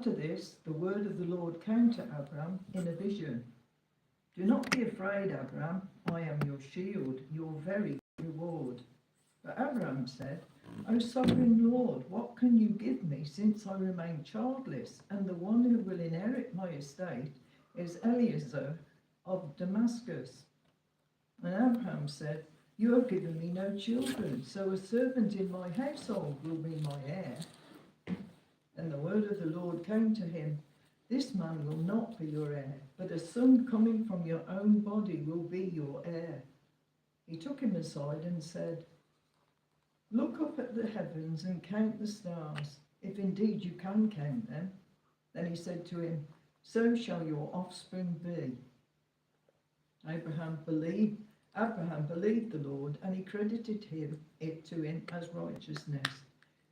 After this, the word of the Lord came to Abram in a vision. Do not be afraid, Abram. I am your shield, your very reward. But Abram said, O sovereign Lord, what can you give me since I remain childless, and the one who will inherit my estate is Eliezer of Damascus? And Abraham said, You have given me no children, so a servant in my household will be my heir. And the word of the Lord came to him, This man will not be your heir, but a son coming from your own body will be your heir. He took him aside and said, Look up at the heavens and count the stars, if indeed you can count them. Then he said to him, So shall your offspring be. Abraham believed the Lord, and he credited it to him as righteousness.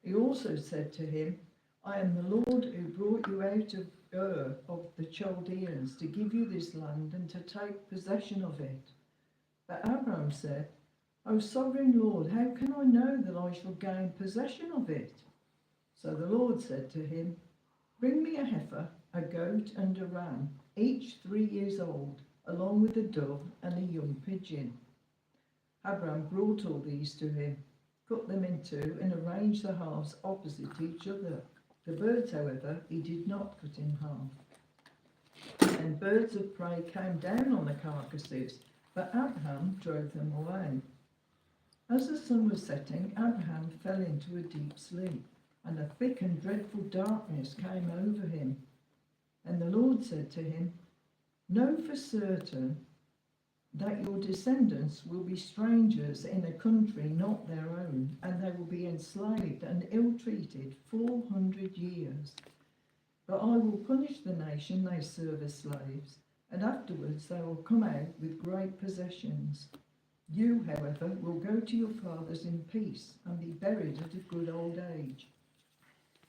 He also said to him, I am the Lord who brought you out of Ur of the Chaldeans to give you this land and to take possession of it. But Abraham said, O sovereign Lord, how can I know that I shall gain possession of it? So the Lord said to him, Bring me a heifer, a goat and a ram, each 3 years old, along with a dove and a young pigeon. Abraham brought all these to him, cut them in two, and arranged the halves opposite each other. The birds, however, he did not cut in half. And birds of prey came down on the carcasses, but Abraham drove them away. As the sun was setting, Abraham fell into a deep sleep, and a thick and dreadful darkness came over him. And the Lord said to him, Know for certain that your descendants will be strangers in a country not their own, and they will be enslaved and ill-treated 400 years. But I will punish the nation they serve as slaves, and afterwards they will come out with great possessions. You, however, will go to your fathers in peace and be buried at a good old age.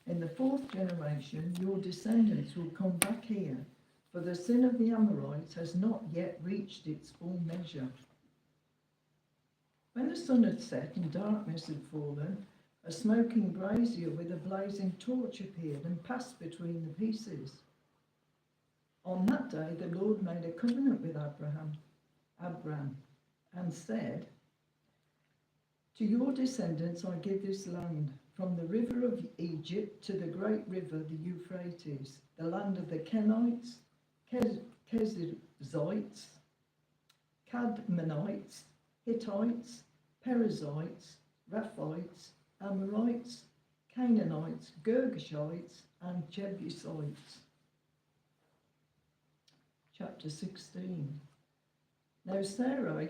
In the 4th generation, your descendants will come back here, for the sin of the Amorites has not yet reached its full measure. When the sun had set and darkness had fallen, a smoking brazier with a blazing torch appeared and passed between the pieces. On that day the Lord made a covenant with Abram, and said, To your descendants I give this land, from the river of Egypt to the great river, the Euphrates, the land of the Kenites, Kenizzites, Cadmonites, Hittites, Perizzites, Rephites, Amorites, Canaanites, Girgashites, and Jebusites. Chapter 16. Now Sarai,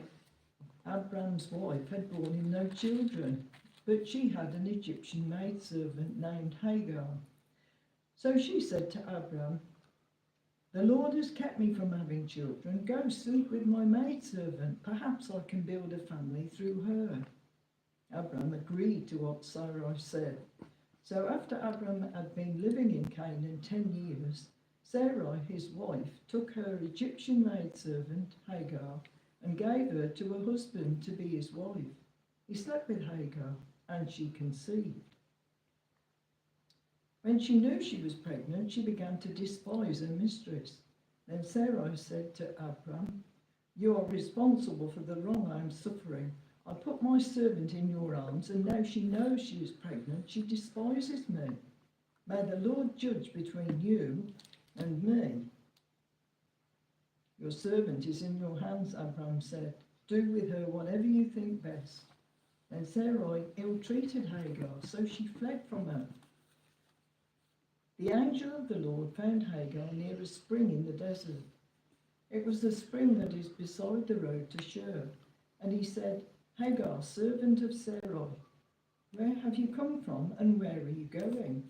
Abram's wife, had borne him no children, but she had an Egyptian maidservant named Hagar. So she said to Abram, The Lord has kept me from having children. Go sleep with my maidservant. Perhaps I can build a family through her. Abram agreed to what Sarai said. So after Abram had been living in Canaan 10 years, Sarai, his wife, took her Egyptian maidservant, Hagar, and gave her to her husband to be his wife. He slept with Hagar, and she conceived. When she knew she was pregnant, she began to despise her mistress. Then Sarai said to Abram, You are responsible for the wrong I am suffering. I put my servant in your arms, and now she knows she is pregnant. She despises me. May the Lord judge between you and me. Your servant is in your hands, Abram said. Do with her whatever you think best. Then Sarai ill-treated Hagar, so she fled from her. The angel of the Lord found Hagar near a spring in the desert. It was the spring that is beside the road to Shur. And he said, Hagar, servant of Sarai, where have you come from and where are you going?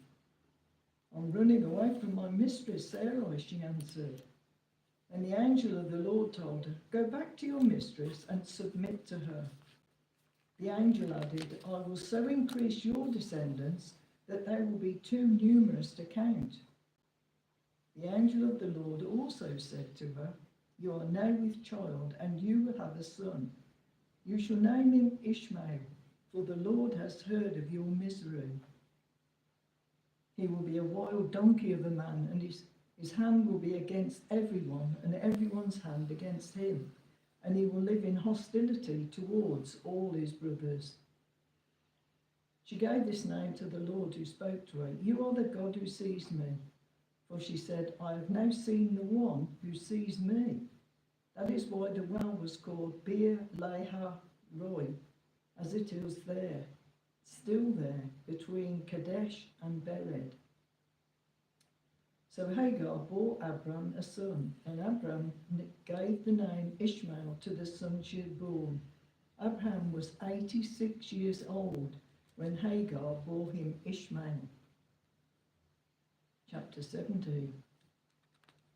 I'm running away from my mistress Sarai, she answered. And the angel of the Lord told her, Go back to your mistress and submit to her. The angel added, I will so increase your descendants that they will be too numerous to count. The angel of the Lord also said to her, You are now with child, and you will have a son. You shall name him Ishmael, for the Lord has heard of your misery. He will be a wild donkey of a man, and his hand will be against everyone, and everyone's hand against him. And he will live in hostility towards all his brothers. She gave this name to the Lord who spoke to her. You are the God who sees me. For she said, I have now seen the one who sees me. That is why the well was called Bir Leha Roy, as it is there, still there, between Kadesh and Bered. So Hagar bore Abram a son, and Abram gave the name Ishmael to the son she had born. Abraham was 86 years old when Hagar bore him Ishmael. Chapter 17.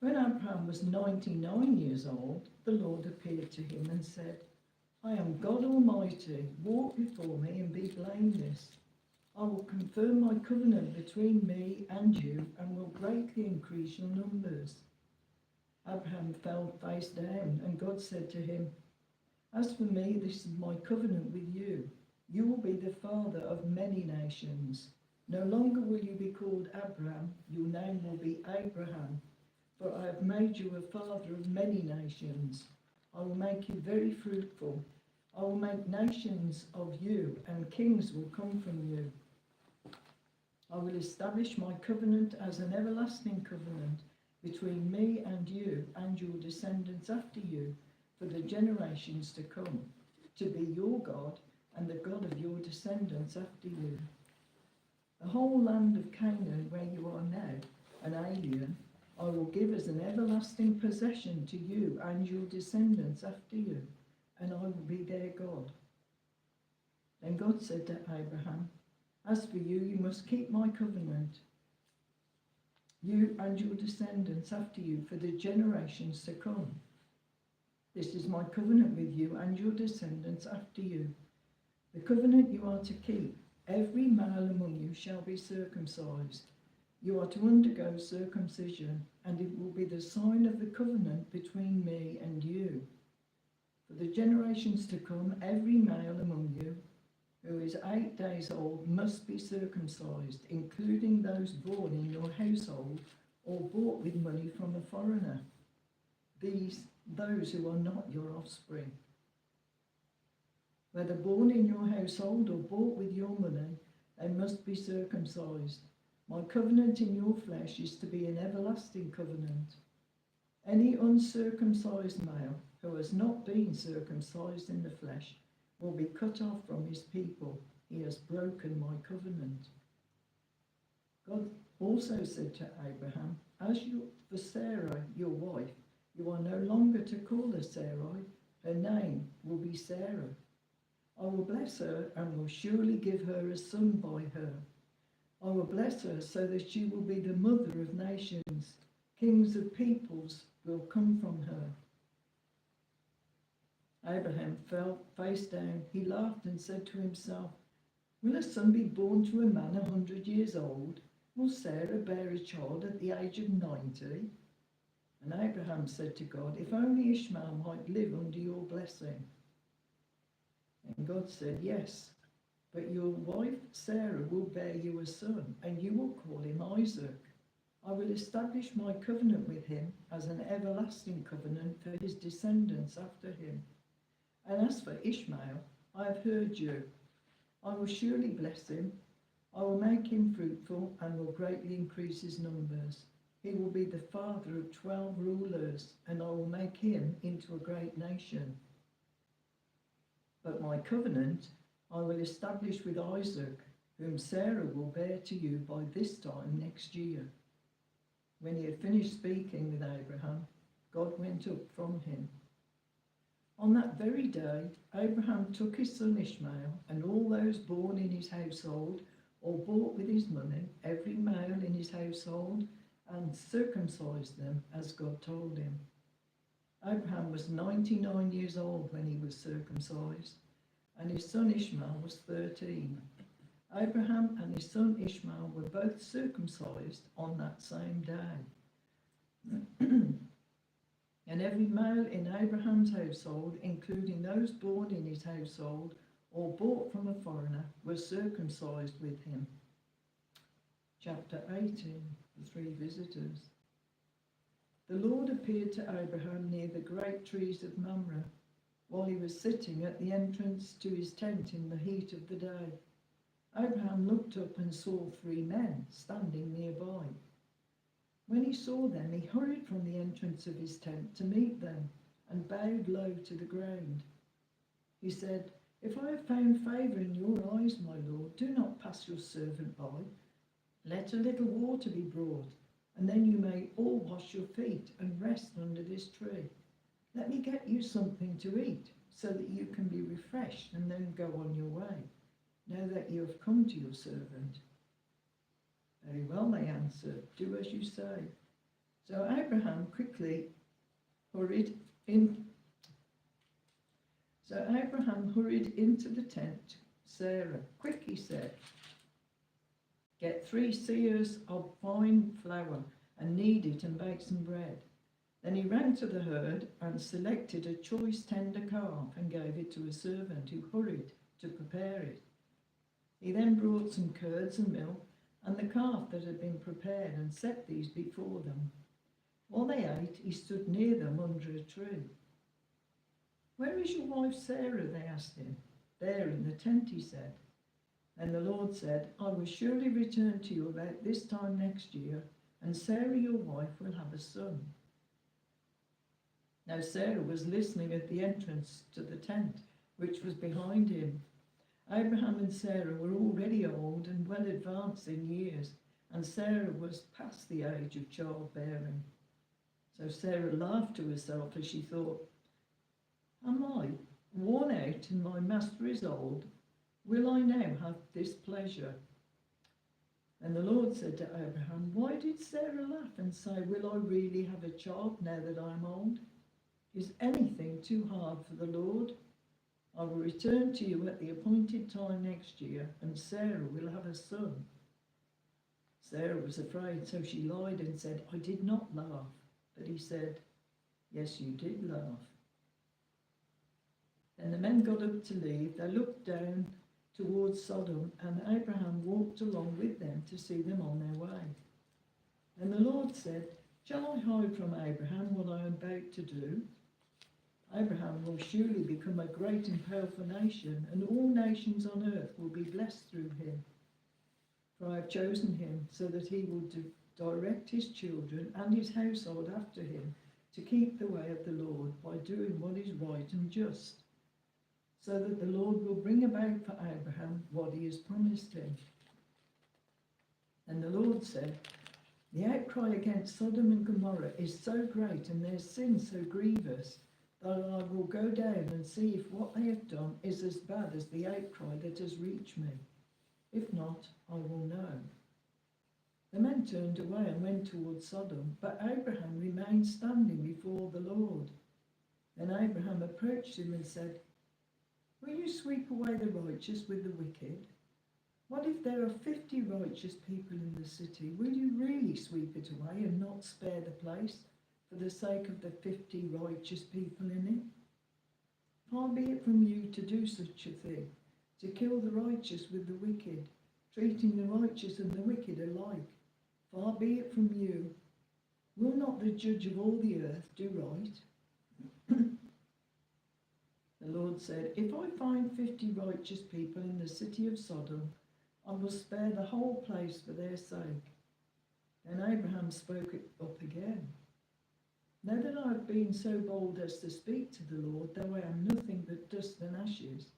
When Abraham was 99 years old, the Lord appeared to him and said, I am God Almighty, walk before me and be blameless. I will confirm my covenant between me and you and will greatly increase your numbers. Abraham fell face down, and God said to him, As for me, this is my covenant with you. You will be the father of many nations. No longer will you be called Abram, your name will be Abraham, for I have made you a father of many nations. I will make you very fruitful. I will make nations of you, and kings will come from you. I will establish my covenant as an everlasting covenant between me and you and your descendants after you for the generations to come, to be your God and the God of your descendants after you. The whole land of Canaan, where you are now, an alien, I will give as an everlasting possession to you and your descendants after you, and I will be their God. Then God said to Abraham, As for you, you must keep my covenant, you and your descendants after you for the generations to come. This is my covenant with you and your descendants after you. The covenant you are to keep. Every male among you shall be circumcised. You are to undergo circumcision, and it will be the sign of the covenant between me and you. For the generations to come, every male among you who is 8 days old must be circumcised, including those born in your household or bought with money from a foreigner. Those who are not your offspring. Whether born in your household or bought with your money, they must be circumcised. My covenant in your flesh is to be an everlasting covenant. Any uncircumcised male who has not been circumcised in the flesh will be cut off from his people. He has broken my covenant. God also said to Abraham, for Sarah, your wife, you are no longer to call her Sarai. Her name will be Sarah. I will bless her and will surely give her a son by her. I will bless her so that she will be the mother of nations. Kings of peoples will come from her. Abraham fell face down. He laughed and said to himself, Will a son be born to a man 100 years old? Will Sarah bear a child at the age of 90? And Abraham said to God, If only Ishmael might live under your blessing. And God said, Yes, but your wife Sarah will bear you a son, and you will call him Isaac. I will establish my covenant with him as an everlasting covenant for his descendants after him. And as for Ishmael, I have heard you. I will surely bless him. I will make him fruitful and will greatly increase his numbers. He will be the father of 12 rulers, and I will make him into a great nation. But my covenant I will establish with Isaac, whom Sarah will bear to you by this time next year. When he had finished speaking with Abraham, God went up from him. On that very day, Abraham took his son Ishmael and all those born in his household or bought with his money, every male in his household, and circumcised them as God told him. Abraham was 99 years old when he was circumcised, and his son Ishmael was 13. Abraham and his son Ishmael were both circumcised on that same day. And every male in Abraham's household, including those born in his household or bought from a foreigner, was circumcised with him. Chapter 18, the three visitors. The Lord appeared to Abraham near the great trees of Mamre, while he was sitting at the entrance to his tent in the heat of the day. Abraham looked up and saw three men standing nearby. When he saw them, he hurried from the entrance of his tent to meet them and bowed low to the ground. He said, "If I have found favour in your eyes, my Lord, do not pass your servant by. Let a little water be brought, and then you may all wash your feet and rest under this tree. Let me get you something to eat, so that you can be refreshed and then go on your way, now that you have come to your servant." "Very well," they answered, "do as you say." So Abraham hurried into the tent. Sarah, "Quick," he said, "get 3 seahs of fine flour and knead it and bake some bread." Then he ran to the herd and selected a choice tender calf and gave it to a servant who hurried to prepare it. He then brought some curds and milk and the calf that had been prepared and set these before them. While they ate, he stood near them under a tree. "Where is your wife Sarah?" they asked him. "There in the tent," he said. And the Lord said, "I will surely return to you about this time next year, and Sarah your wife will have a son." Now Sarah was listening at the entrance to the tent, which was behind him. Abraham and Sarah were already old and well advanced in years, and Sarah was past the age of childbearing. So Sarah laughed to herself as she thought, "Am I worn out and my master is old? Will I now have this pleasure?" And the Lord said to Abraham, "Why did Sarah laugh and say, 'Will I really have a child now that I am old?' Is anything too hard for the Lord? I will return to you at the appointed time next year, and Sarah will have a son." Sarah was afraid, so she lied and said, "I did not laugh." But he said, "Yes, you did laugh." Then the men got up to leave. They looked down towards Sodom, and Abraham walked along with them to see them on their way. And the Lord said, "Shall I hide from Abraham what I am about to do? Abraham will surely become a great and powerful nation, and all nations on earth will be blessed through him. For I have chosen him so that he will direct his children and his household after him to keep the way of the Lord by doing what is right and just, so that the Lord will bring about for Abraham what he has promised him." And the Lord said, "The outcry against Sodom and Gomorrah is so great and their sin so grievous that I will go down and see if what they have done is as bad as the outcry that has reached me. If not, I will know." The men turned away and went towards Sodom, but Abraham remained standing before the Lord. Then Abraham approached him and said, "Will you sweep away the righteous with the wicked? What if there are 50 righteous people in the city? Will you really sweep it away and not spare the place for the sake of the 50 righteous people in it? Far be it from you to do such a thing, to kill the righteous with the wicked, treating the righteous and the wicked alike. Far be it from you. Will not the judge of all the earth do right?" The Lord said, "If I find 50 righteous people in the city of Sodom, I will spare the whole place for their sake." Then Abraham spoke up again. "Now that I have been so bold as to speak to the Lord, though I am nothing but dust and ashes,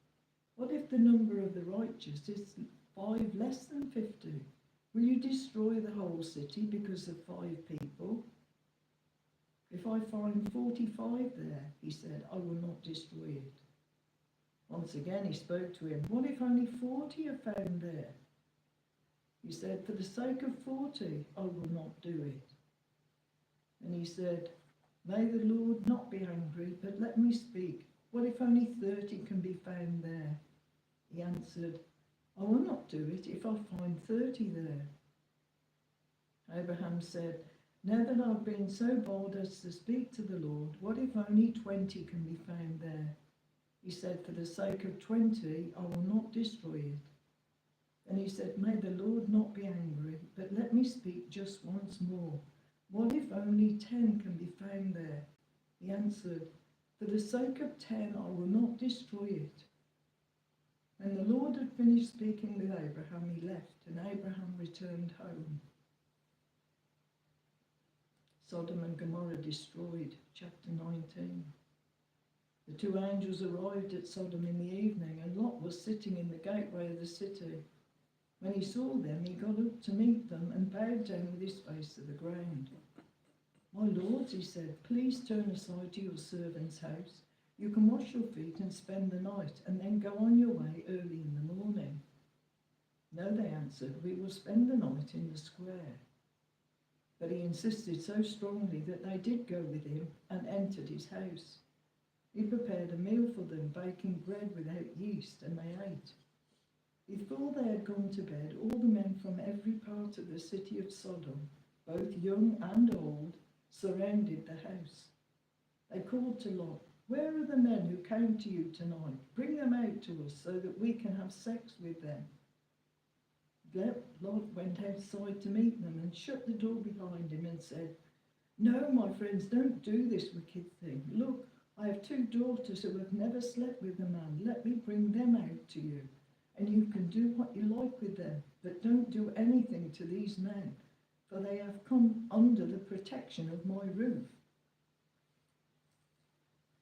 what if the number of the righteous is 5 less than 50? Will you destroy the whole city because of 5 people? If I find 45 there," he said, "I will not destroy it." Once again he spoke to him, "What if only 40 are found there?" He said, "For the sake of 40, I will not do it." And he said, "May the Lord not be angry, but let me speak. What if only 30 can be found there?" He answered, "I will not do it if I find 30 there." Abraham said, "Now that I've been so bold as to speak to the Lord, what if only 20 can be found there?" He said, "For the sake of 20, I will not destroy it." And he said, "May the Lord not be angry, but let me speak just once more. What if only 10 can be found there?" He answered, "For the sake of 10, I will not destroy it." When the Lord had finished speaking with Abraham, he left, and Abraham returned home. Sodom and Gomorrah destroyed, chapter 19. The two angels arrived at Sodom in the evening, and Lot was sitting in the gateway of the city. When he saw them, he got up to meet them and bowed down with his face to the ground. "My lords," he said, "please turn aside to your servant's house. You can wash your feet and spend the night, and then go on your way early in the morning." "No," they answered, "we will spend the night in the square." But he insisted so strongly that they did go with him and entered his house. He prepared a meal for them, baking bread without yeast, and they ate. Before they had gone to bed, all the men from every part of the city of Sodom, both young and old, surrounded the house. They called to Lot, "Where are the men who came to you tonight? Bring them out to us so that we can have sex with them." Lot went outside to meet them and shut the door behind him and said, "No, my friends, don't do this wicked thing. Look, I have 2 daughters who have never slept with a man. Let me bring them out to you, and you can do what you like with them, but don't do anything to these men, for they have come under the protection of my roof."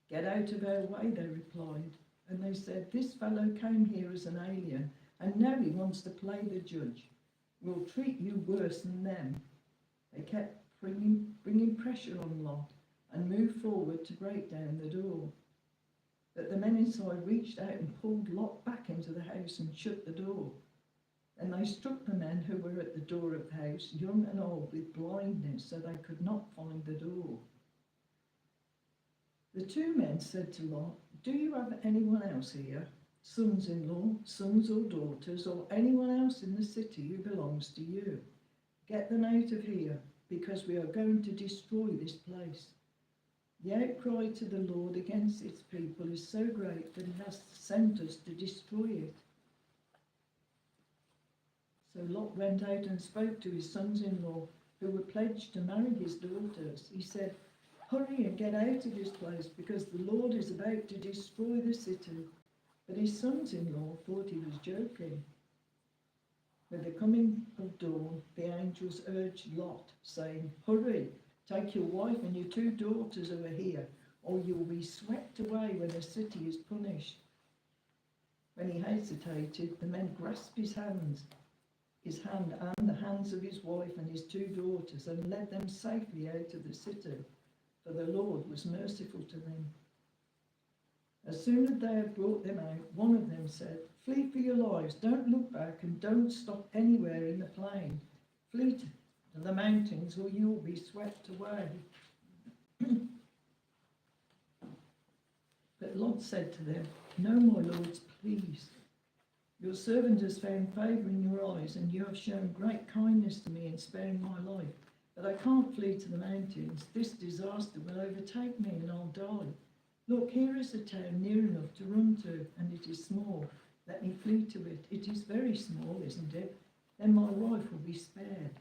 "Get out of our way," they replied. And they said, "This fellow came here as an alien, and now he wants to play the judge. We'll treat you worse than them." They kept bringing pressure on Lot and moved forward to break down the door. But the men inside reached out and pulled Lot back into the house and shut the door. Then they struck the men who were at the door of the house, young and old, with blindness, so they could not find the door. The 2 men said to Lot, "Do you have anyone else here, sons-in-law, sons or daughters, or anyone else in the city who belongs to you? Get them out of here, because we are going to destroy this place. The outcry to the Lord against its people is so great that he has sent us to destroy it." So Lot went out and spoke to his sons-in-law, who were pledged to marry his daughters. He said, "Hurry and get out of this place, because the Lord is about to destroy the city." But his sons-in-law thought he was joking. With the coming of dawn, the angels urged Lot, saying, "Hurry, take your wife and your 2 daughters who are here, or you will be swept away when the city is punished." When he hesitated, the men grasped his hand and the hands of his wife and his 2 daughters, and led them safely out of the city, for the Lord was merciful to them. As soon as they had brought them out, one of them said, "Flee for your lives, don't look back and don't stop anywhere in the plain. Flee to the mountains or you will be swept away." But Lot said to them, "No, my lords, please. Your servant has found favour in your eyes, and you have shown great kindness to me in sparing my life. But I can't flee to the mountains. This disaster will overtake me and I'll die. Look, here is a town near enough to run to, and it is small. Let me flee to it. It is very small, isn't it? Then my life will be spared."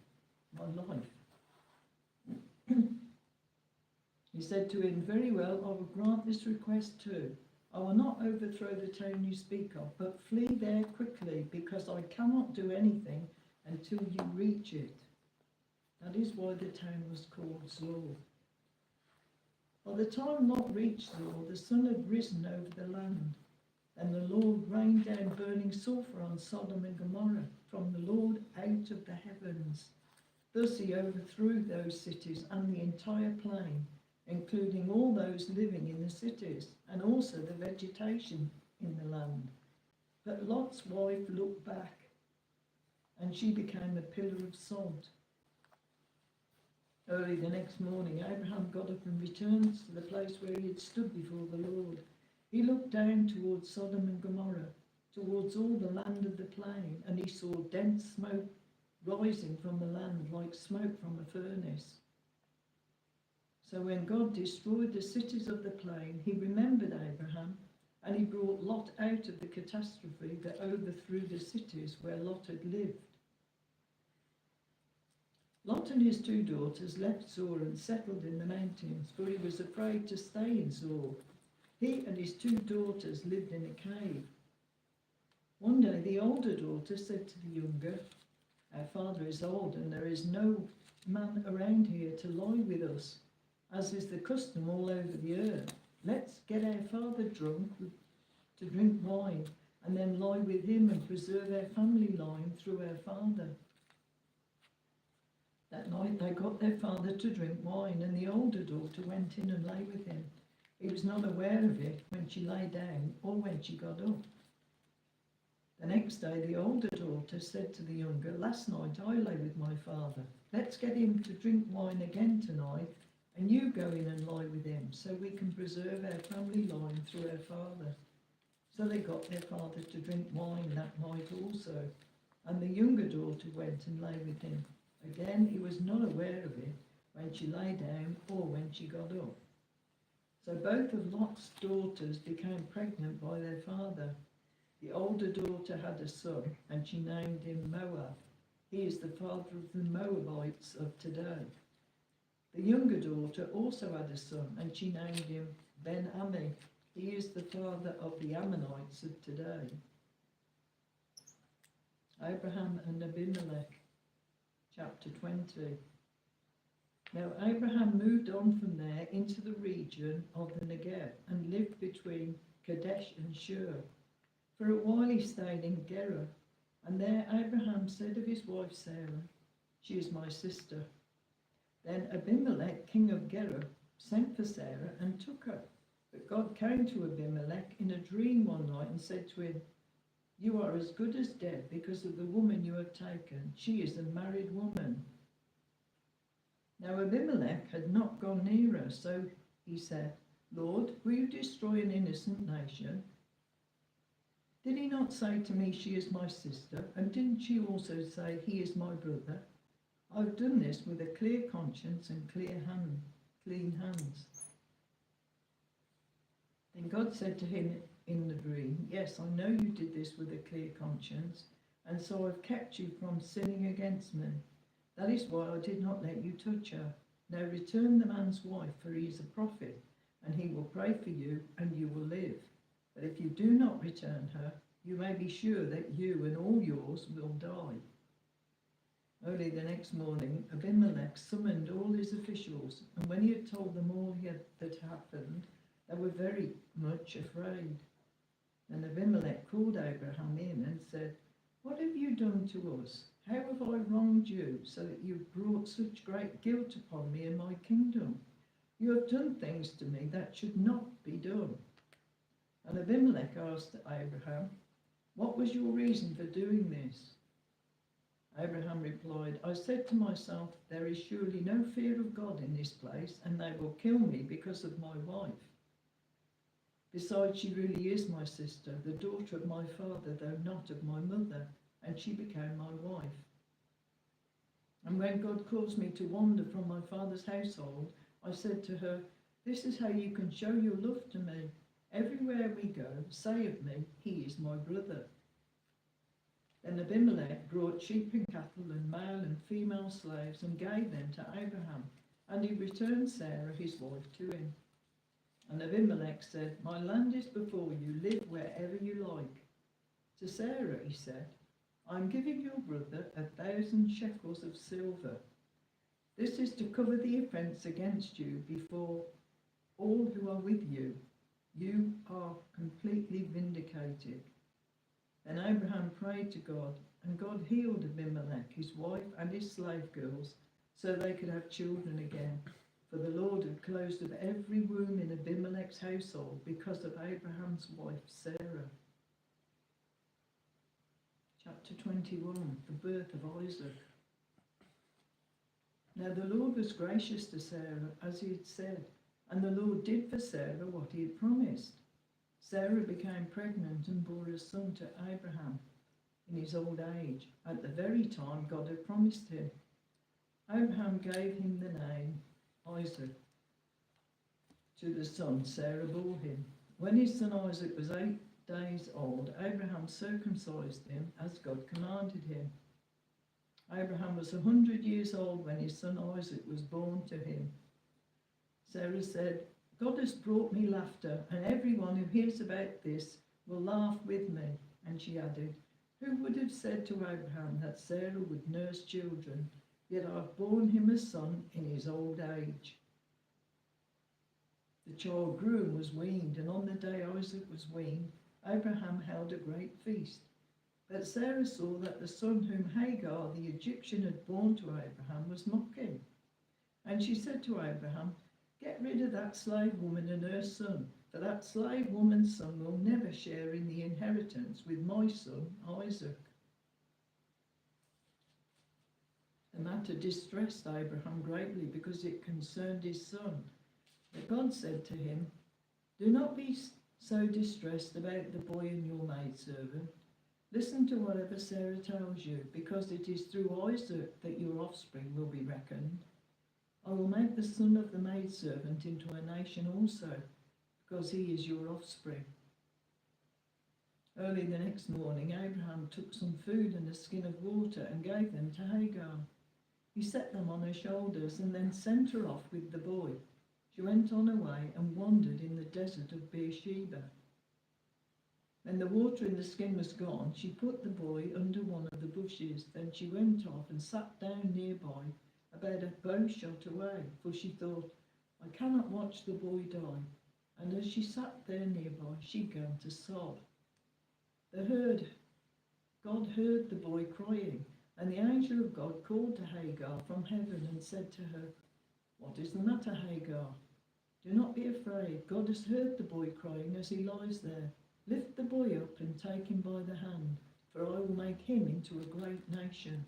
My life. He said to him, "Very well, I will grant this request too. I will not overthrow the town you speak of, but flee there quickly, because I cannot do anything until you reach it." That is why the town was called Zoar. By the time Lot reached Zoar, the sun had risen over the land, and the Lord rained down burning sulphur on Sodom and Gomorrah from the Lord out of the heavens. Thus he overthrew those cities and the entire plain, including all those living in the cities, and also the vegetation in the land. But Lot's wife looked back, and she became a pillar of salt. Early the next morning, Abraham got up and returned to the place where he had stood before the Lord. He looked down towards Sodom and Gomorrah, towards all the land of the plain, and he saw dense smoke rising from the land like smoke from a furnace. So when God destroyed the cities of the plain, he remembered Abraham, And he brought Lot out of the catastrophe that overthrew the cities where Lot had lived. Lot and his 2 daughters left Zoar and settled in the mountains, for he was afraid to stay in Zoar. He and his 2 daughters lived in a cave. One day the older daughter said to the younger, "Our father is old and there is no man around here to lie with us, as is the custom all over the earth. Let's get our father drunk to drink wine and then lie with him and preserve our family line through our father." That night they got their father to drink wine, and the older daughter went in and lay with him. He was not aware of it when she lay down or when she got up. The next day the older daughter said to the younger, "Last night I lay with my father. Let's get him to drink wine again tonight, and you go in and lie with him, so we can preserve our family line through our father." So they got their father to drink wine that night also, and the younger daughter went and lay with him. Again, he was not aware of it when she lay down or when she got up. So both of Lot's daughters became pregnant by their father. The older daughter had a son, and she named him Moab. He is the father of the Moabites of today. The younger daughter also had a son, and she named him Ben-Ammi. He is the father of the Ammonites of today. Abraham and Abimelech. Chapter 20. Now Abraham moved on from there into the region of the Negev and lived between Kadesh and Shur. For a while he stayed in Gerar, and there Abraham said of his wife Sarah, "She is my sister." Then Abimelech, king of Gerar, sent for Sarah and took her. But God came to Abimelech in a dream one night and said to him, "You are as good as dead because of the woman you have taken. She is a married woman." Now Abimelech had not gone near her, so he said, "Lord, will you destroy an innocent nation? Did he not say to me, 'She is my sister'? And didn't she also say, 'He is my brother'? I've done this with a clear conscience and clean hands." Then God said to him in the dream, "Yes, I know you did this with a clear conscience, and so I've kept you from sinning against me. That is why I did not let you touch her. Now return the man's wife, for he is a prophet, and he will pray for you, and you will live. But if you do not return her, you may be sure that you and all yours will die." Early the next morning, Abimelech summoned all his officials, and when he had told them all that happened, they were very much afraid. Then Abimelech called Abraham in and said, "What have you done to us? How have I wronged you, so that you have brought such great guilt upon me and my kingdom? You have done things to me that should not be done." And Abimelech asked Abraham, "What was your reason for doing this?" Abraham replied, "I said to myself, there is surely no fear of God in this place, and they will kill me because of my wife. Besides, she really is my sister, the daughter of my father, though not of my mother, and she became my wife. And when God caused me to wander from my father's household, I said to her, 'This is how you can show your love to me. Everywhere we go, say of me, he is my brother.' Then Abimelech brought sheep and cattle and male and female slaves and gave them to Abraham, and he returned Sarah his wife to him. And Abimelech said, 'My land is before you, live wherever you like.' To Sarah he said, 'I am giving your brother 1,000 shekels of silver. This is to cover the offence against you before all who are with you. You are completely vindicated.' Then Abraham prayed to God, and God healed Abimelech, his wife, and his slave girls, so they could have children again. For the Lord had closed up every womb in Abimelech's household because of Abraham's wife Sarah. Chapter 21, the birth of Isaac. Now the Lord was gracious to Sarah, as he had said, and the Lord did for Sarah what he had promised. Sarah became pregnant and bore a son to Abraham in his old age, at the very time God had promised him. Abraham gave him the name Isaac to the son Sarah bore him. When his son Isaac was 8 days old, Abraham circumcised him as God commanded him. Abraham was 100 years old when his son Isaac was born to him. Sarah said, God has brought me laughter, and everyone who hears about this will laugh with me. And she added, who would have said to Abraham that Sarah would nurse children? Yet I've borne him a son in his old age. The child grew and was weaned, and on the day Isaac was weaned, Abraham held a great feast. But Sarah saw that the son whom Hagar the Egyptian had borne to Abraham was mocking. And she said to Abraham, get rid of that slave woman and her son, for that slave woman's son will never share in the inheritance with my son Isaac. The matter distressed Abraham greatly because it concerned his son. But God said to him, do not be so distressed about the boy and your maidservant. Listen to whatever Sarah tells you, because it is through Isaac that your offspring will be reckoned. I will make the son of the maidservant into a nation also, because he is your offspring. Early the next morning, Abraham took some food and a skin of water and gave them to Hagar. He set them on her shoulders and then sent her off with the boy. She went on her way and wandered in the desert of Beersheba. When the water in the skin was gone, she put the boy under one of the bushes. Then she went off and sat down nearby, about a bow shot away, for she thought, I cannot watch the boy die. And as she sat there nearby, she began to sob. God heard the boy crying, and the angel of God called to Hagar from heaven and said to her, what is the matter, Hagar? Do not be afraid. God has heard the boy crying as he lies there. Lift the boy up and take him by the hand, for I will make him into a great nation.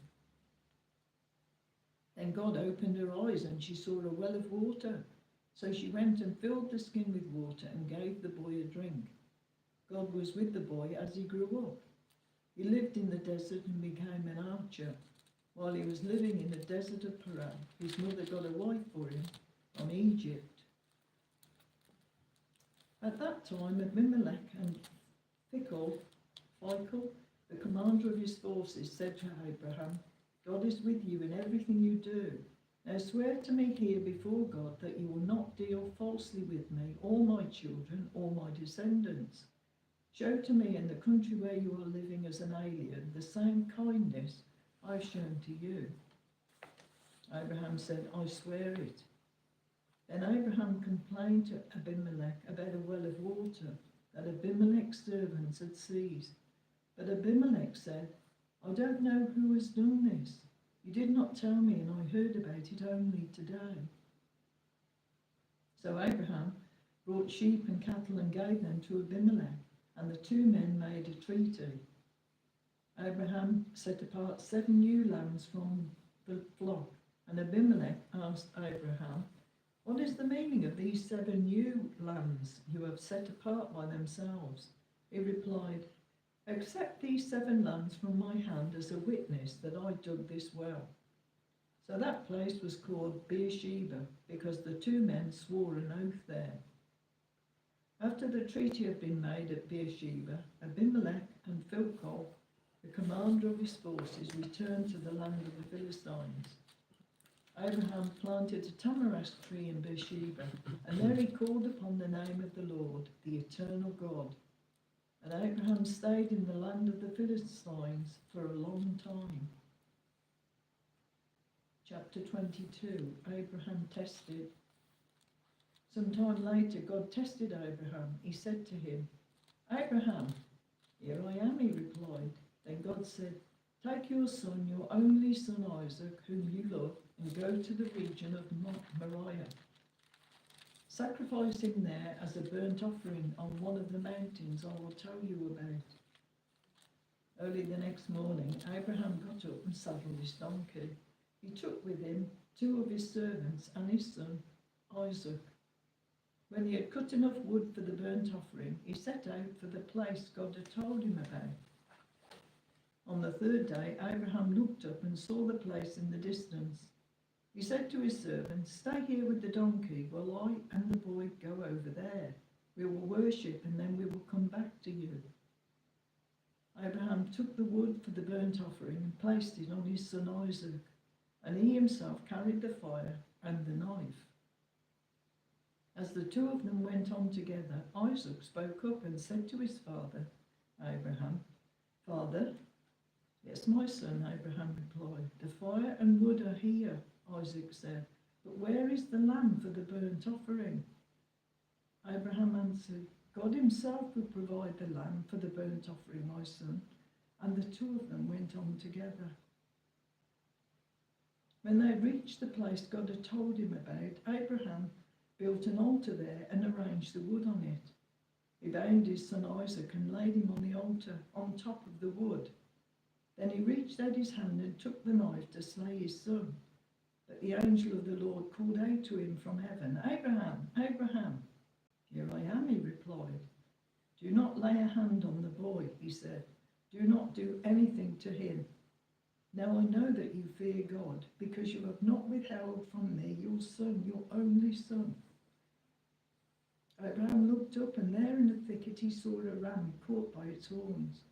Then God opened her eyes and she saw a well of water. So she went and filled the skin with water and gave the boy a drink. God was with the boy as he grew up. He lived in the desert and became an archer. While he was living in the desert of Paran, his mother got a wife for him from Egypt. At that time, Abimelech and Phicol, the commander of his forces, said to Abraham, God is with you in everything you do. Now swear to me here before God that you will not deal falsely with me, or my children, or my descendants. Show to me in the country where you are living as an alien the same kindness I've shown to you. Abraham said, I swear it. Then Abraham complained to Abimelech about a well of water that Abimelech's servants had seized. But Abimelech said, I don't know who has done this. You did not tell me, and I heard about it only today. So Abraham brought sheep and cattle and gave them to Abimelech, and the two men made a treaty. Abraham set apart 7 ewe lambs from the flock, and Abimelech asked Abraham, what is the meaning of these 7 ewe lambs you have set apart by themselves? He replied, accept these 7 lambs from my hand as a witness that I dug this well. So that place was called Beersheba, because the 2 men swore an oath there. After the treaty had been made at Beersheba, Abimelech and Phicol, the commander of his forces, returned to the land of the Philistines. Abraham planted a tamarisk tree in Beersheba, and there he called upon the name of the Lord, the eternal God. And Abraham stayed in the land of the Philistines for a long time. Chapter 22, Abraham tested. Some time later, God tested Abraham. He said to him, Abraham. Here I am, he replied. Then God said, take your son, your only son Isaac, whom you love, and go to the region of Moriah. Sacrifice him there as a burnt offering on one of the mountains I will tell you about. Early the next morning, Abraham got up and saddled his donkey. He took with him 2 of his servants and his son Isaac. When he had cut enough wood for the burnt offering, he set out for the place God had told him about. On the 3rd day, Abraham looked up and saw the place in the distance. He said to his servants, stay here with the donkey while I and the boy go over there. We will worship and then we will come back to you." Abraham took the wood for the burnt offering and placed it on his son Isaac, and he himself carried the fire and the knife. As the two of them went on together, Isaac spoke up and said to his father, Abraham, "Father?" "Yes, my son," Abraham replied. "The fire and wood are here," Isaac said, "but where is the lamb for the burnt offering?" Abraham answered, "God himself will provide the lamb for the burnt offering, my son." And the two of them went on together. When they reached the place God had told him about, Abraham built an altar there and arranged the wood on it. He bound his son Isaac and laid him on the altar on top of the wood. Then he reached out his hand and took the knife to slay his son. But the angel of the Lord called out to him from heaven, "Abraham, Abraham." "Here I am," he replied. "Do not lay a hand on the boy," he said. "Do not do anything to him. Now I know that you fear God, because you have not withheld from me your son, your only son." Abraham looked up, and there in the thicket he saw a ram caught by its horns.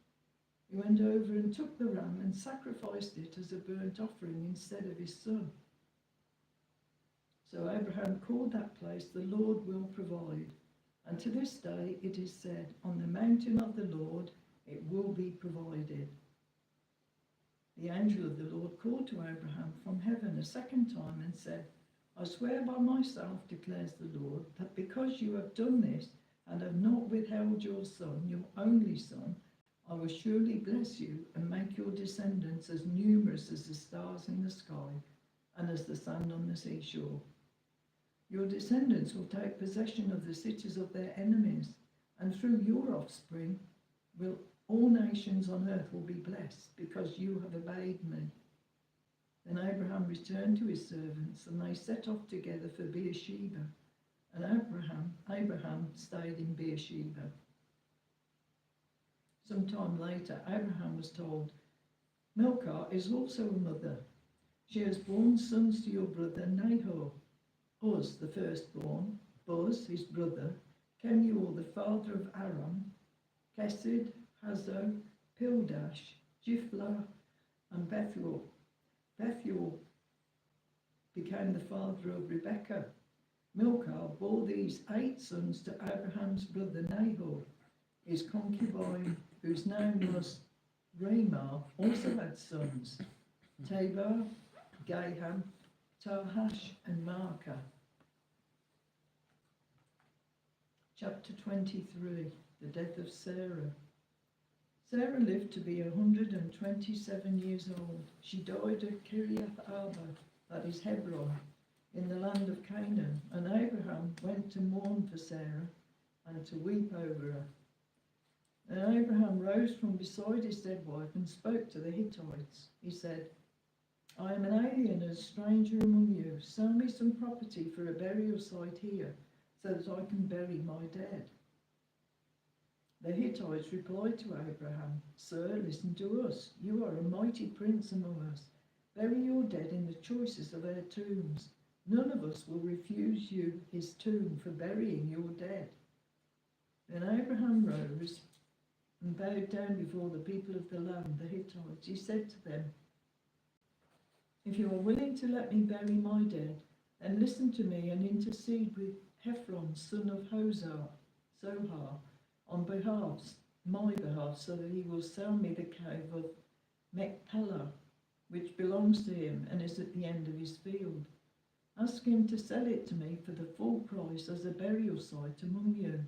He went over and took the ram and sacrificed it as a burnt offering instead of his son. So Abraham called that place, "The Lord will provide." And to this day it is said, "On the mountain of the Lord it will be provided." The angel of the Lord called to Abraham from heaven a second time and said, "I swear by myself, declares the Lord, that because you have done this and have not withheld your son, your only son, I will surely bless you and make your descendants as numerous as the stars in the sky and as the sand on the seashore. Your descendants will take possession of the cities of their enemies, and through your offspring will all nations on earth will be blessed, because you have obeyed me." Then Abraham returned to his servants, and they set off together for Beersheba. And Abraham stayed in Beersheba. Sometime later, Abraham was told, "Milcah is also a mother. She has borne sons to your brother Nahor. Uz, the firstborn, Buz, his brother, Kemuel, the father of Aram, Kesed, Hazo, Pildash, Jiflah, and Bethuel. Bethuel became the father of Rebekah. Milcah bore these 8 sons to Abraham's brother Nahor. His concubine, whose name was Ramah, also had sons, Tabor, Gaham, Tahash, and Maacah. Chapter 23, the death of Sarah. Sarah lived to be 127 years old. She died at Kiriath Arba, that is Hebron, in the land of Canaan, and Abraham went to mourn for Sarah and to weep over her. And Abraham rose from beside his dead wife and spoke to the Hittites. He said, "I am an alien and a stranger among you. Sell me some property for a burial site here, so that I can bury my dead." The Hittites replied to Abraham, "Sir, listen to us. You are a mighty prince among us. Bury your dead in the choicest of our tombs. None of us will refuse you his tomb for burying your dead." Then Abraham rose and bowed down before the people of the land, the Hittites. He said to them, "If you are willing to let me bury my dead, then listen to me and intercede with Hephron, son of Zohar, on my behalf, so that he will sell me the cave of Machpelah, which belongs to him and is at the end of his field. Ask him to sell it to me for the full price as a burial site among you."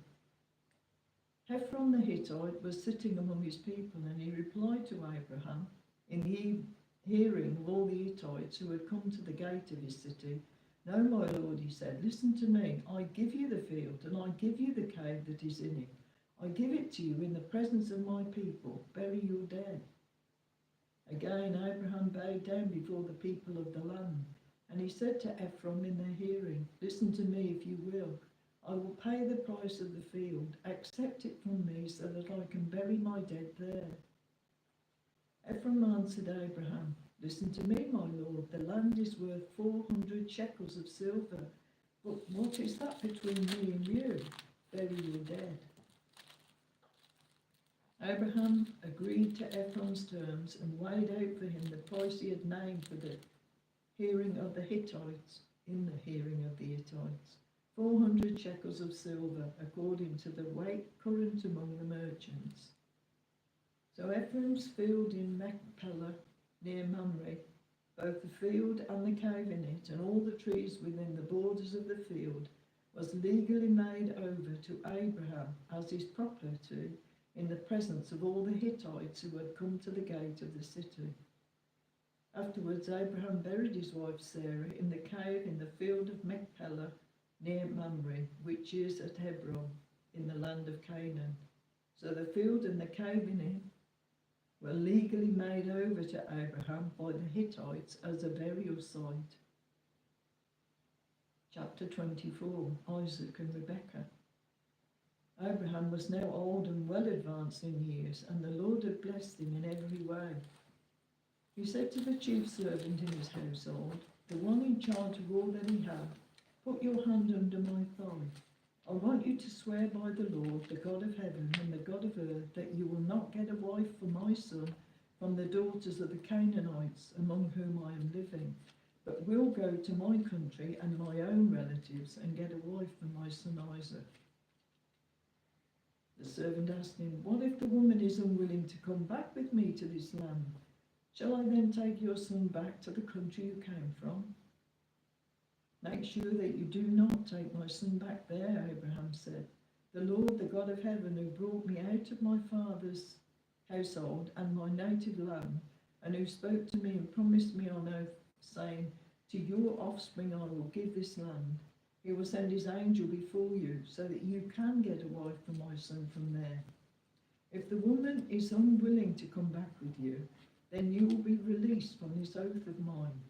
Hephron the Hittite was sitting among his people, and he replied to Abraham in the hearing of all the Hittites who had come to the gate of his city. "No, my lord," he said, "listen to me. I give you the field, and I give you the cave that is in it. I give it to you in the presence of my people. Bury your dead." Again Abraham bowed down before the people of the land, and he said to Ephron in their hearing, "Listen to me if you will. I will pay the price of the field. Accept it from me so that I can bury my dead there." Ephron answered Abraham, "Listen to me, my lord. The land is worth 400 shekels of silver. But what is that between me and you? bury your dead. Abraham agreed to Ephron's terms and weighed out for him the price he had named for the hearing of the Hittites, in the hearing of the Hittites, 400 shekels of silver, according to the weight current among the merchants. So Ephraim's field in Machpelah, near Mamre, both the field and the cave in it, and all the trees within the borders of the field, was legally made over to Abraham as his property, in the presence of all the Hittites who had come to the gate of the city. Afterwards Abraham buried his wife Sarah in the cave in the field of Machpelah near Mamre, which is at Hebron, in the land of Canaan. So the field and the cave in it were legally made over to Abraham by the Hittites as a burial site. Chapter 24, Isaac and Rebekah. Abraham was now old and well advanced in years, and the Lord had blessed him in every way. He said to the chief servant in his household, the one in charge of all that he had, "Put your hand under my thigh. I want you to swear by the Lord, the God of heaven and the God of earth, that you will not get a wife for my son from the daughters of the Canaanites among whom I am living, but will go to my country and my own relatives and get a wife for my son Isaac." The servant asked him, "What if the woman is unwilling to come back with me to this land? Shall I then take your son back to the country you came from?" "Make sure that you do not take my son back there," Abraham said. "The Lord, the God of heaven, who brought me out of my father's household and my native land, and who spoke to me and promised me on oath, saying, 'To your offspring I will give this land,' he will send his angel before you, so that you can get a wife for my son from there. If the woman is unwilling to come back with you, then you will be released from this oath of mine.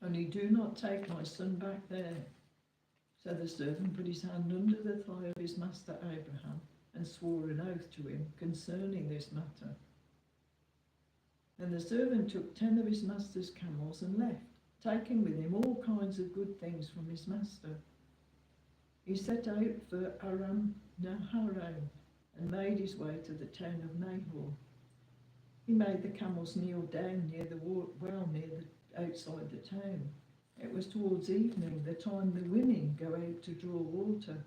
Only do not take my son back there." So the servant put his hand under the thigh of his master Abraham and swore an oath to him concerning this matter. Then the servant took 10 of his master's camels and left, taking with him all kinds of good things from his master. He set out for Aram Naharaim and made his way to the town of Nahor. He made the camels kneel down near the well outside the town. It was towards evening, the time the women go out to draw water.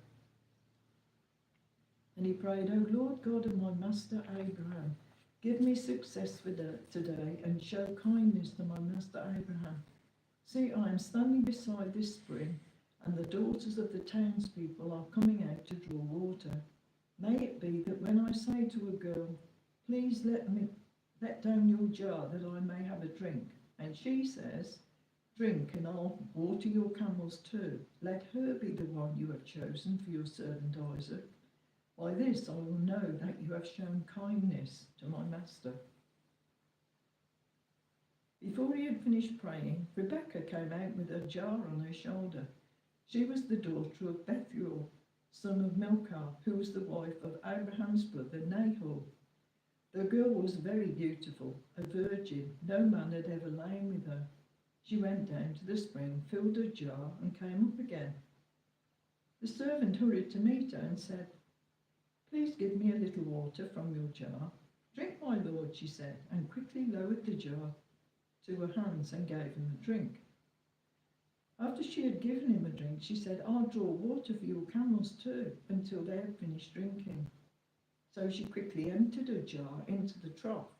And he prayed, "O Lord God of my master Abraham, give me success for today and show kindness to my master Abraham. See, I am standing beside this spring, and the daughters of the townspeople are coming out to draw water. May it be that when I say to a girl, 'Please let down your jar that I may have a drink,' and she says, 'Drink, and I'll water your camels too,' let her be the one you have chosen for your servant Isaac. By this I will know that you have shown kindness to my master." Before he had finished praying, Rebekah came out with a jar on her shoulder. She was the daughter of Bethuel, son of Milcah, who was the wife of Abraham's brother Nahor. The girl was very beautiful, a virgin. No man had ever lain with her. She went down to the spring, filled her jar, and came up again. The servant hurried to meet her and said, "Please give me a little water from your jar." "Drink, my lord," she said, and quickly lowered the jar to her hands and gave him a drink. After she had given him a drink, she said, "I'll draw water for your camels too," until they had finished drinking. So she quickly emptied her jar into the trough,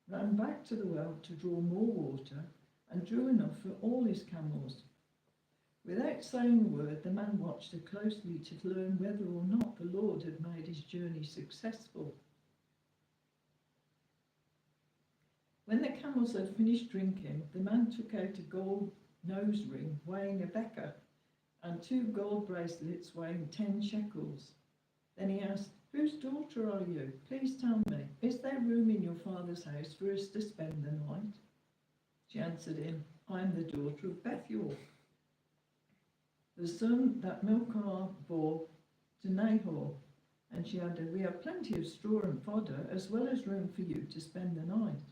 ran back to the well to draw more water, and drew enough for all his camels. Without saying a word, the man watched her closely to learn whether or not the Lord had made his journey successful. When the camels had finished drinking, the man took out a gold nose ring weighing a becker and 2 gold bracelets weighing 10 shekels. Then he asked, "Whose daughter are you? Please tell me, is there room in your father's house for us to spend the night?" She answered him, "I am the daughter of Bethuel, the son that Milcah bore to Nahor." And she added, "We have plenty of straw and fodder, as well as room for you to spend the night."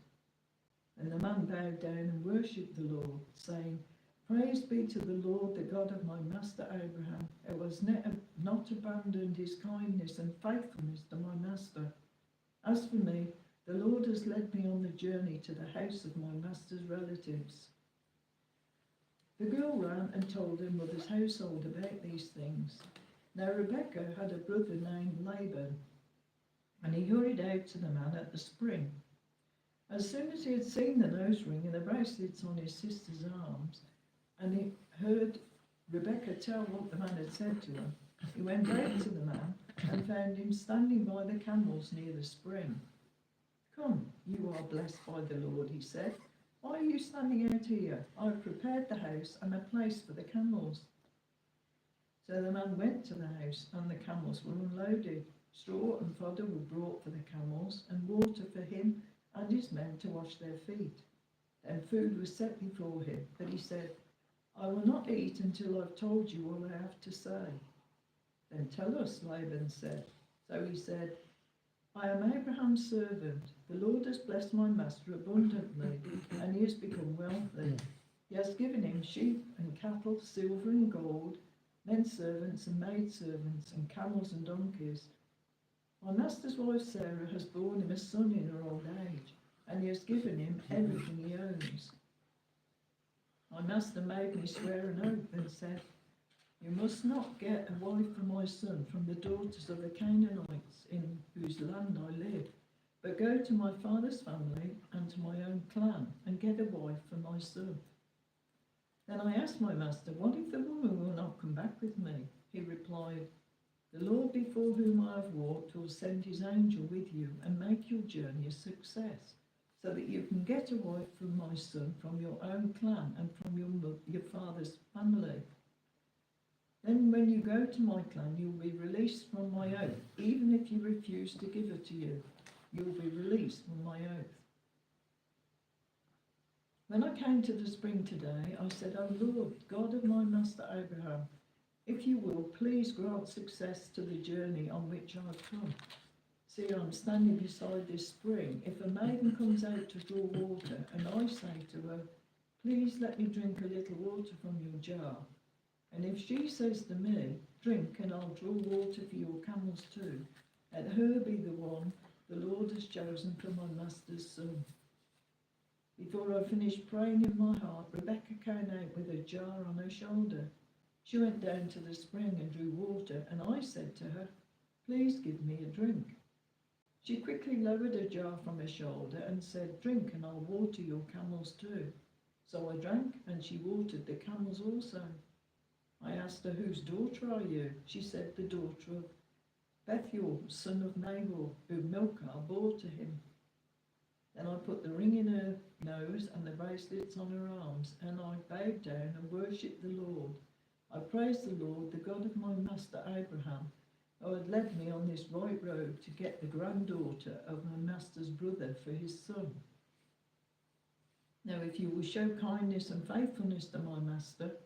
And the man bowed down and worshipped the Lord, saying, Praise be to the Lord, the God of my master Abraham, who has not abandoned his kindness and faithfulness to my master. As for me, the Lord has led me on the journey to the house of my master's relatives." The girl ran and told her mother's household about these things. Now Rebekah had a brother named Laban, and he hurried out to the man at the spring. As soon as he had seen the nose ring and the bracelets on his sister's arms, and he heard Rebekah tell what the man had said to her, he went out to the man and found him standing by the camels near the spring. "Come, you are blessed by the Lord," he said. "Why are you standing out here? I have prepared the house and a place for the camels." So the man went to the house, and the camels were unloaded. Straw and fodder were brought for the camels, and water for him and his men to wash their feet. Then food was set before him, but he said, "I will not eat until I've told you all I have to say." "Then tell us," Laban said. So he said, "I am Abraham's servant. The Lord has blessed my master abundantly, and he has become wealthy. He has given him sheep and cattle, silver and gold, men servants and maid servants, and camels and donkeys. My master's wife Sarah has borne him a son in her old age, and he has given him everything he owns. My master made me swear an oath and said, 'You must not get a wife for my son from the daughters of the Canaanites in whose land I live, but go to my father's family and to my own clan and get a wife for my son.' Then I asked my master, 'What if the woman will not come back with me?' He replied, 'The Lord before whom I have walked will send his angel with you and make your journey a success, so that you can get a wife for my son from your own clan and from your father's family. Then when you go to my clan, you'll be released from my oath. Even if you refuse to give her to you, you'll be released from my oath.' When I came to the spring today, I said, 'O Lord, God of my master Abraham, if you will, please grant success to the journey on which I have come. See, I'm standing beside this spring. If a maiden comes out to draw water, and I say to her, "Please let me drink a little water from your jar," and if she says to me, "Drink, and I'll draw water for your camels too," let her be the one the Lord has chosen for my master's son." Before I finished praying in my heart, Rebekah came out with a jar on her shoulder. She went down to the spring and drew water, and I said to her, "Please give me a drink." She quickly lowered a jar from her shoulder and said, "Drink, and I'll water your camels too." So I drank, and she watered the camels also. I asked her, "Whose daughter are you?" She said, "The daughter of Bethuel, son of Nahor, who Milcah bore to him." Then I put the ring in her nose and the bracelets on her arms, and I bowed down and worshipped the Lord. I praised the Lord, the God of my master Abraham, who had led me on this right road to get the granddaughter of my master's brother for his son. Now if you will show kindness and faithfulness to my master,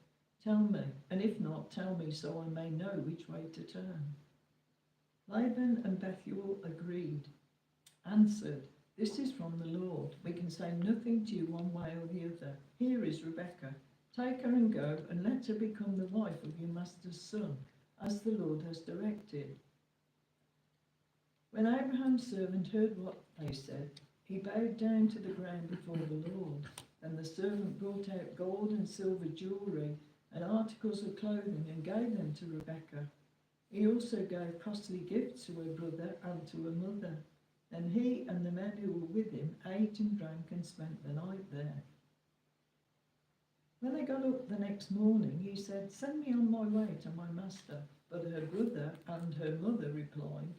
tell me, and if not, tell me so I may know which way to turn." Laban and Bethuel agreed, answered, "This is from the Lord. We can say nothing to you one way or the other. Here is Rebekah. Take her and go, and let her become the wife of your master's son, as the Lord has directed." When Abraham's servant heard what they said, he bowed down to the ground before the Lord. Then the servant brought out gold and silver jewellery and articles of clothing and gave them to Rebekah. He also gave costly gifts to her brother and to her mother. Then he and the men who were with him ate and drank and spent the night there. When they got up the next morning, he said, "Send me on my way to my master." But her brother and her mother replied,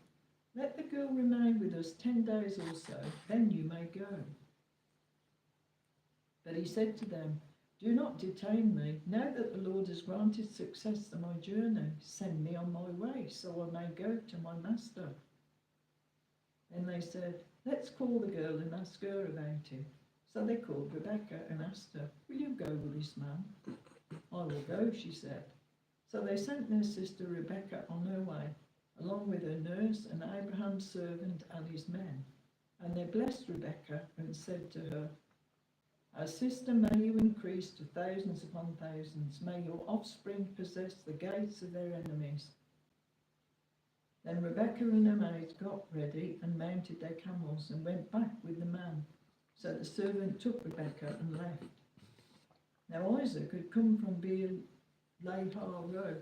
"Let the girl remain with us 10 days or so, then you may go." But he said to them, "Do not detain me. Now that the Lord has granted success to my journey, send me on my way so I may go to my master." Then they said, "Let's call the girl and ask her about it." So they called Rebekah and asked her, "Will you go with this man?" "I will go," she said. So they sent their sister Rebekah on her way, along with her nurse and Abraham's servant and his men. And they blessed Rebekah and said to her, Our sister, may you increase to thousands upon thousands. May your offspring possess the gates of their enemies. Then Rebekah and her maids got ready and mounted their camels and went back with the man. So the servant took Rebekah and left. Now Isaac had come from Beer-lahai-roi,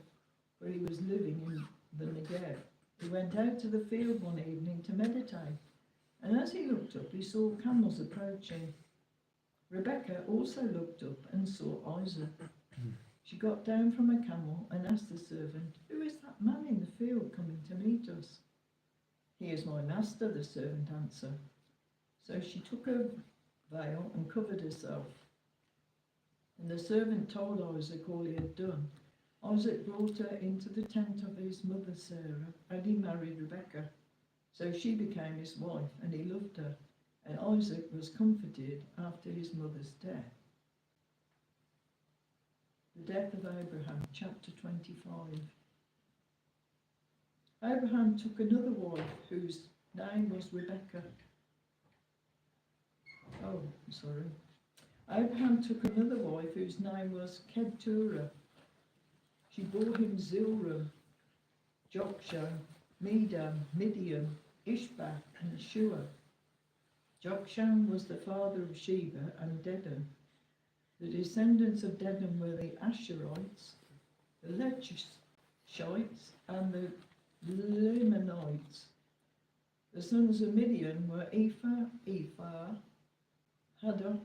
where he was living in the Negev. He went out to the field one evening to meditate, and as he looked up, he saw camels approaching. Rebekah also looked up and saw Isaac. She got down from her camel and asked the servant, "Who is that man in the field coming to meet us?" "He is my master," the servant answered. So she took her veil and covered herself. And the servant told Isaac all he had done. Isaac brought her into the tent of his mother Sarah, and he married Rebekah. So she became his wife, and he loved her. And Isaac was comforted after his mother's death. The death of Abraham, chapter 25. Abraham took another wife whose name was Rebekah. Abraham took another wife whose name was Keturah. She bore him Zilram, Jokshan, Medan, Midian, Ishbak, and Shua. Jokshan was the father of Sheba and Dedan. The descendants of Dedan were the Asherites, the Lechites, and the Limonites. The sons of Midian were Ephah, Haddah,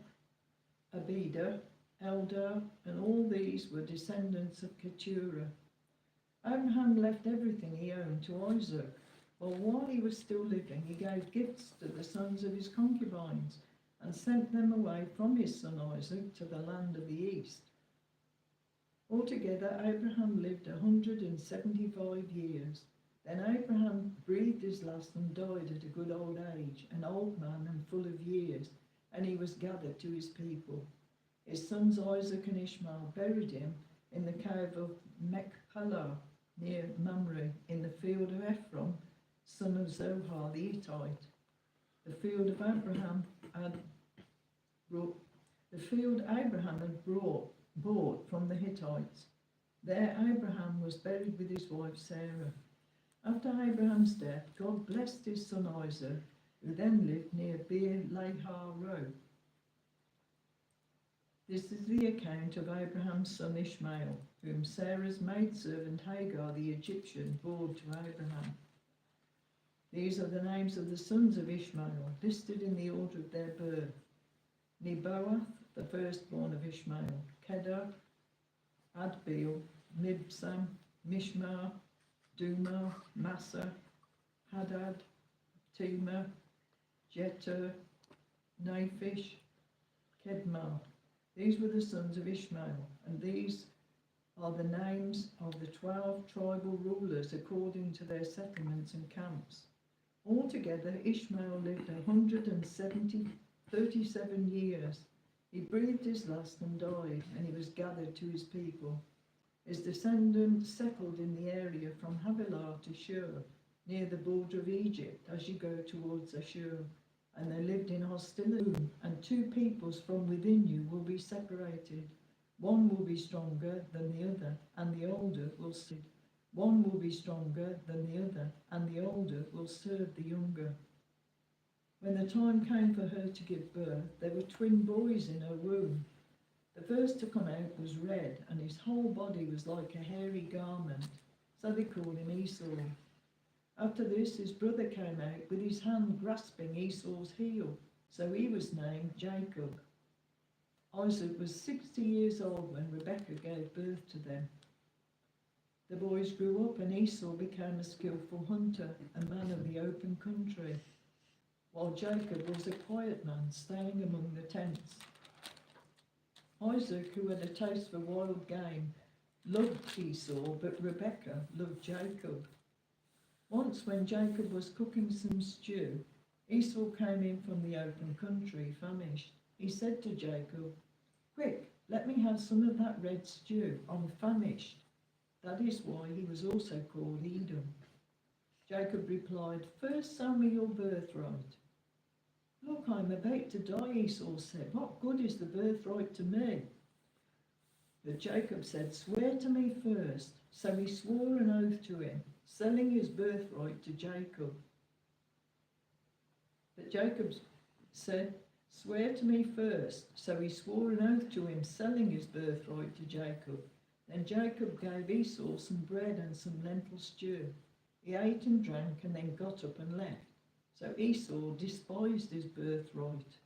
Abidah, Eldar, and all these were descendants of Keturah. Abraham left everything he owned to Isaac. Well, while he was still living, he gave gifts to the sons of his concubines and sent them away from his son Isaac to the land of the east. Altogether, Abraham lived 175 years. Then Abraham breathed his last and died at a good old age, an old man and full of years, and he was gathered to his people. His sons Isaac and Ishmael buried him in the cave of Machpelah near Mamre, in the field of Ephron, son of Zohar the Hittite. The field Abraham had bought from the Hittites. There Abraham was buried with his wife Sarah. After Abraham's death, God blessed his son Isaac, who then lived near Beer-lahai-roi. This is the account of Abraham's son Ishmael, whom Sarah's maidservant Hagar the Egyptian bore to Abraham. These are the names of the sons of Ishmael, listed in the order of their birth. Nebaioth, the firstborn of Ishmael, Kedar, Adbeel, Mibsam, Mishma, Duma, Massa, Hadad, Tema, Jeter, Naphish, Kedmah. These were the sons of Ishmael, and these are the names of the 12 tribal rulers according to their settlements and camps. Altogether, Ishmael lived 137 years. He breathed his last and died, and he was gathered to his people. His descendants settled in the area from Havilah to Shur, near the border of Egypt, as you go towards Ashur. And they lived in hostility, and two peoples from within you will be separated. One will be stronger than the other, and the older will sit. One will be stronger than the other, and the older will serve the younger. When the time came for her to give birth, there were twin boys in her womb. The first to come out was red, and his whole body was like a hairy garment, so they called him Esau. After this, his brother came out with his hand grasping Esau's heel, so he was named Jacob. Isaac was 60 years old when Rebekah gave birth to them. The boys grew up, and Esau became a skillful hunter, a man of the open country, while Jacob was a quiet man, staying among the tents. Isaac, who had a taste for wild game, loved Esau, but Rebekah loved Jacob. Once, when Jacob was cooking some stew, Esau came in from the open country, famished. He said to Jacob, "Quick, let me have some of that red stew. I'm famished." That is why he was also called Edom. Jacob replied, "First sell me your birthright." Look, I'm about to die, Esau said. What good is the birthright to me? But Jacob said, swear to me first. So he swore an oath to him, selling his birthright to Jacob. But Jacob said, swear to me first. So he swore an oath to him, selling his birthright to Jacob. Then Jacob gave Esau some bread and some lentil stew. He ate and drank and then got up and left. So Esau despised his birthright.